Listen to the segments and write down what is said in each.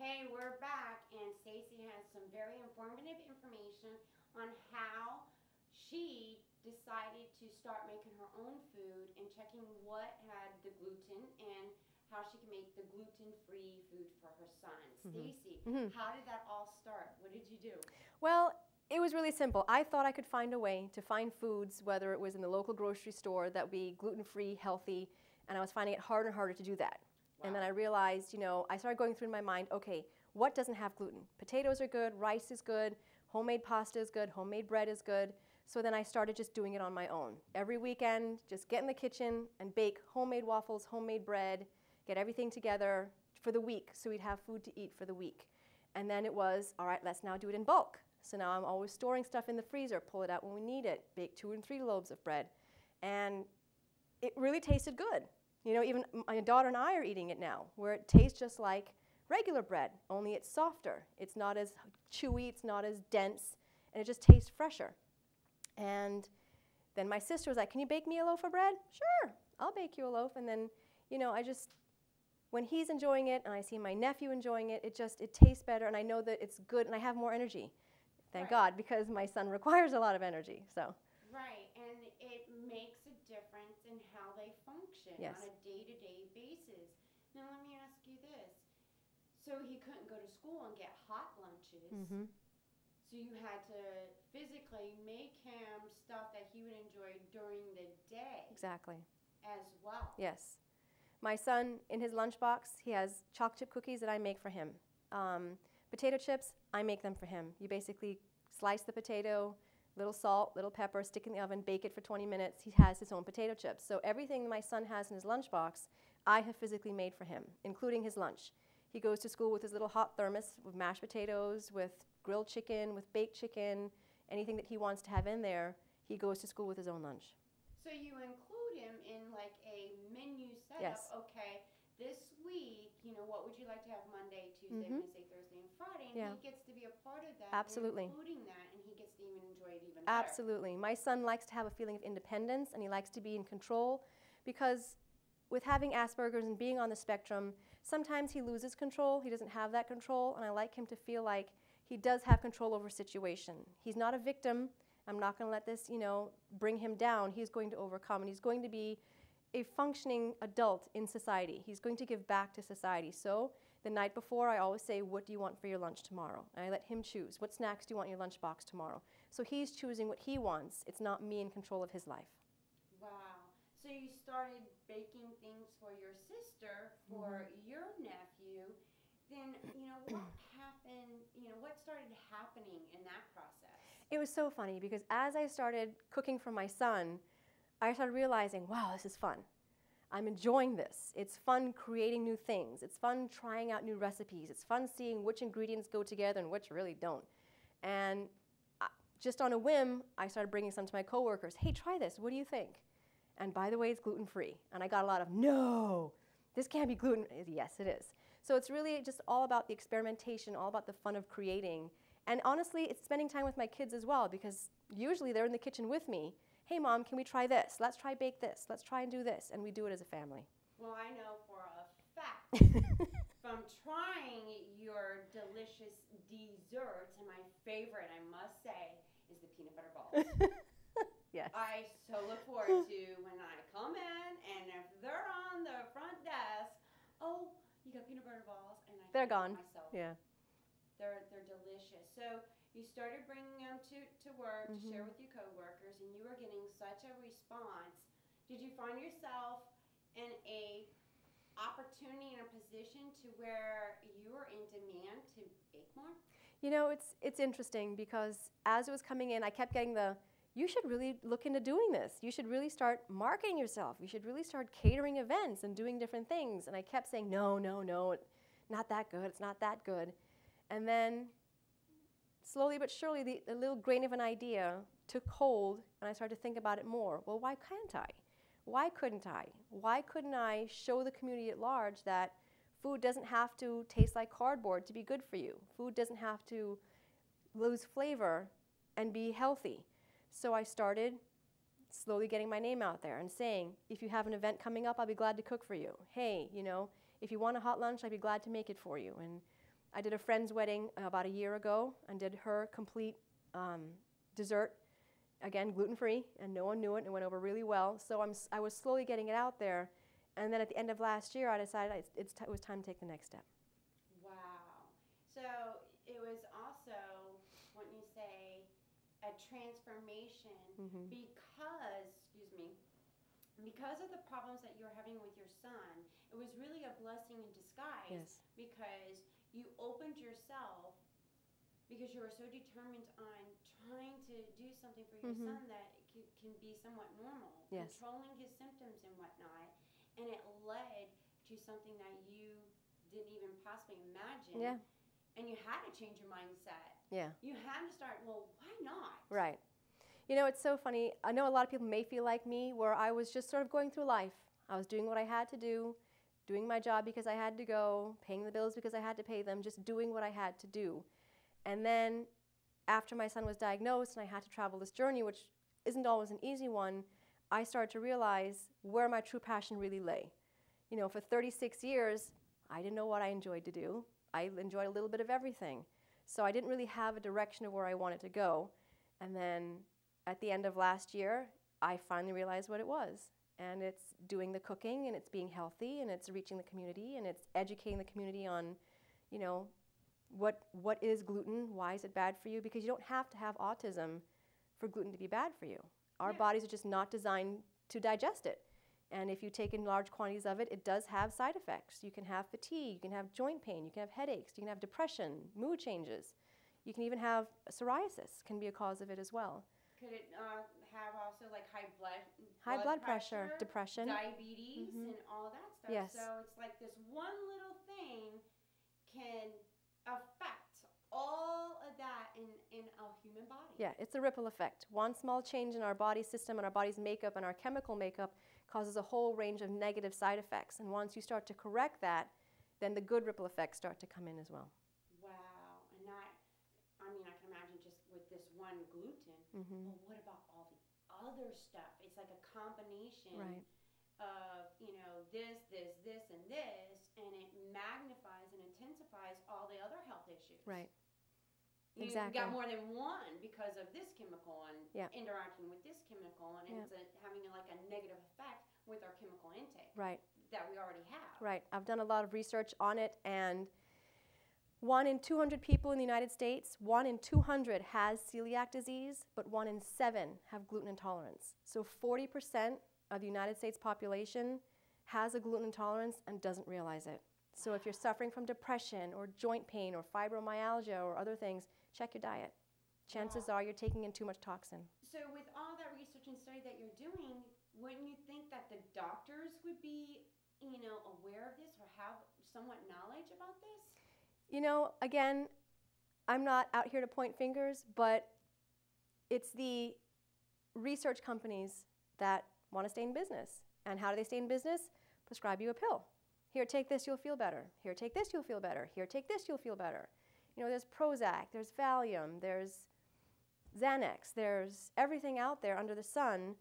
Hey, we're back, and Stacey has some very informative information on how she decided to start making her own food and checking what had the gluten and how she can make the gluten-free food for her son. Stacey, how did that all start? What did you do? Well, it was really simple. I thought I could find a way to find foods, whether it was in the local grocery store, that would be gluten-free, healthy, and I was finding it harder and harder to do that. Wow. And then I realized, I started going through in my mind, okay, what doesn't have gluten? Potatoes are good, rice is good, homemade pasta is good, homemade bread is good. So then I started just doing it on my own. Every weekend, just get in the kitchen and bake homemade waffles, homemade bread, get everything together for the week so we'd have food to eat for the week. And then it was, all right, let's now do it in bulk. So now I'm always storing stuff in the freezer, pull it out when we need it, bake 2 and 3 loaves of bread. And it really tasted good. Even my daughter and I are eating it now, where it tastes just like regular bread, only it's softer. It's not as chewy, it's not as dense, and it just tastes fresher. And then my sister was like, can you bake me a loaf of bread? Sure, I'll bake you a loaf. And then, when he's enjoying it and I see my nephew enjoying it, it tastes better, and I know that it's good, and I have more energy. Thank God, because my son requires a lot of energy. So. Right, and it makes a difference in how they function on a day-to-day basis. Now let me ask you this. So he couldn't go to school and get hot lunches. So you had to physically make him stuff that he would enjoy during the day. Exactly. As well. Yes. My son, in his lunchbox, he has chocolate chip cookies that I make for him. Potato chips, I make them for him. You basically slice the potato, little salt, little pepper, stick in the oven, bake it for 20 minutes. He has his own potato chips. So everything my son has in his lunchbox, I have physically made for him, including his lunch. He goes to school with his little hot thermos with mashed potatoes, with grilled chicken, with baked chicken, anything that he wants to have in there, he goes to school with his own lunch. So you include him in like a menu setup. Yes. Okay, this week, what would you like to have Monday, Tuesday, Wednesday, Thursday, and Friday? And he gets to be a part of that. Absolutely. Including that, and he gets to even enjoy it even better. Absolutely. My son likes to have a feeling of independence, and he likes to be in control, because with having Asperger's and being on the spectrum, sometimes he loses control. He doesn't have that control, and I like him to feel like he does have control over a situation. He's not a victim. I'm not going to let this, bring him down. He's going to overcome, and he's going to be a functioning adult in society. He's going to give back to society. So the night before, I always say, what do you want for your lunch tomorrow? And I let him choose. What snacks do you want in your lunchbox tomorrow? So he's choosing what he wants. It's not me in control of his life. Wow. So you started baking things for your sister, for your nephew. Then, what happened, what started happening in that process? It was so funny, because as I started cooking for my son, I started realizing, wow, this is fun. I'm enjoying this. It's fun creating new things. It's fun trying out new recipes. It's fun seeing which ingredients go together and which really don't. And just on a whim, I started bringing some to my coworkers. Hey, try this. What do you think? And by the way, it's gluten-free. And I got a lot of, no, this can't be gluten. Yes, it is. So it's really just all about the experimentation, all about the fun of creating. And honestly, it's spending time with my kids as well, because usually they're in the kitchen with me. Hey, Mom, can we try this? Let's try bake this. Let's try and do this. And we do it as a family. Well, I know for a fact from trying your delicious desserts, and my favorite, I must say, is the peanut butter balls. Yes. I so look forward to when I come in, and if they're on the front desk, oh, you got peanut butter balls, and They're gone. Myself. Yeah. They're delicious. So you started bringing them to work to share with your coworkers, and you were getting such a response. Did you find yourself in a opportunity and a position to where you were in demand to bake more? It's interesting, because as it was coming in, I kept getting you should really look into doing this. You should really start marketing yourself. You should really start catering events and doing different things. And I kept saying, no, not that good. It's not that good. And then slowly but surely, the little grain of an idea took hold, and I started to think about it more. Well, why can't I? Why couldn't I? Why couldn't I show the community at large that food doesn't have to taste like cardboard to be good for you? Food doesn't have to lose flavor and be healthy. So I started slowly getting my name out there and saying, if you have an event coming up, I'll be glad to cook for you. Hey, if you want a hot lunch, I'd be glad to make it for you. And I did a friend's wedding about a year ago and did her complete dessert, again, gluten-free, and no one knew it, and it went over really well. So I was slowly getting it out there. And then at the end of last year, I decided it was time to take the next step. Wow. So it was also, wouldn't you say, a transformation because of the problems that you're having with your son. It was really a blessing in disguise because you opened yourself because you were so determined on trying to do something for your son that can be somewhat normal, controlling his symptoms and whatnot, and it led to something that you didn't even possibly imagine. Yeah. And you had to change your mindset. Yeah. You had to start, well, why not? Right. You know, it's so funny. I know a lot of people may feel like me, where I was just sort of going through life. I was doing what I had to do, doing my job because I had to go, paying the bills because I had to pay them, just doing what I had to do. And then after my son was diagnosed and I had to travel this journey, which isn't always an easy one, I started to realize where my true passion really lay. You know, for 36 years, I didn't know what I enjoyed to do. I enjoyed a little bit of everything. So I didn't really have a direction of where I wanted to go. And then at the end of last year, I finally realized what it was. And it's doing the cooking, and it's being healthy, and it's reaching the community, and it's educating the community on, you know, what is gluten, why is it bad for you? Because you don't have to have autism for gluten to be bad for you. Our bodies are just not designed to digest it. And if you take in large quantities of it, it does have side effects. You can have fatigue, you can have joint pain, you can have headaches, you can have depression, mood changes. You can even have psoriasis can be a cause of it as well. Could it have also like high blood pressure, depression, diabetes, and all that stuff? Yes. So it's like this one little thing can affect all of that in a human body. Yeah, it's a ripple effect. One small change in our body system and our body's makeup and our chemical makeup causes a whole range of negative side effects. And once you start to correct that, then the good ripple effects start to come in as well. Wow. And that, I mean, I can imagine just with this one gluten, well, what about all the other stuff? It's like a combination of, you know, this, and this, and it magnifies and intensifies all the other health issues. Right. You've got more than one because of this chemical and interacting with this chemical, and it's having like a negative effect with our chemical intake that we already have. Right. I've done a lot of research on it, and 1 in 200 people in the United States, 1 in 200 has celiac disease, but 1 in 7 have gluten intolerance. So 40% of the United States population has a gluten intolerance and doesn't realize it. So if you're suffering from depression or joint pain or fibromyalgia or other things, check your diet. Chances are you're taking in too much toxin. So with all that research and study that you're doing, wouldn't you think that the doctors would be, you know, aware of this or have somewhat knowledge about this? You know, again, I'm not out here to point fingers, but it's the research companies that want to stay in business. And how do they stay in business? Prescribe you a pill. Here, take this, you'll feel better. Here, take this, you'll feel better. Here, take this, you'll feel better. You know, there's Prozac, there's Valium, there's Xanax, there's everything out there under the sun,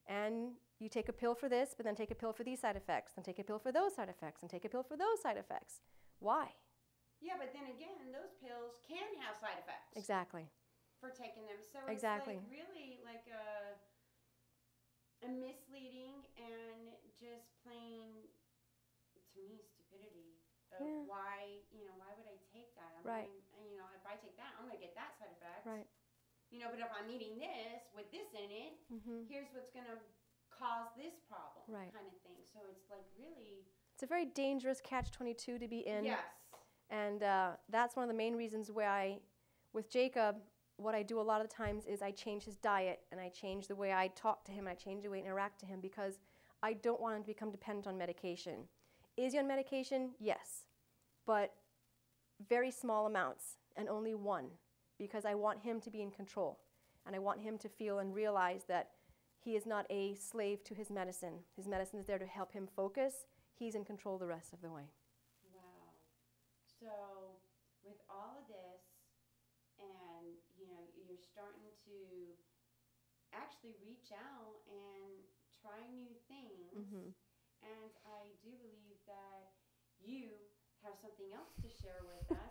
and you take a pill for this, but then take a pill for these side effects, then take a pill for those side effects, and take a pill for those side effects. Why? Yeah, but then again, those pills can have side effects. Exactly. For taking them. So it's like really like a misleading and just plain, to me, stupidity of why would I take that? You know, if I take that, I'm going to get that side effect. Right. You know, but if I'm eating this with this in it, here's what's going to cause this problem kind of thing. So it's like really... It's a very dangerous catch-22 to be in. Yes. And that's one of the main reasons where with Jacob, what I do a lot of the times is I change his diet and I change the way I talk to him, I change the way I interact to him because I don't want him to become dependent on medication. Is he on medication? Yes. But very small amounts and only one because I want him to be in control. And I want him to feel and realize that he is not a slave to his medicine. His medicine is there to help him focus. He's in control the rest of the way. Wow. So with all of this, and you know, you're starting to actually reach out and try new things, and I do believe that you have something else to share with us.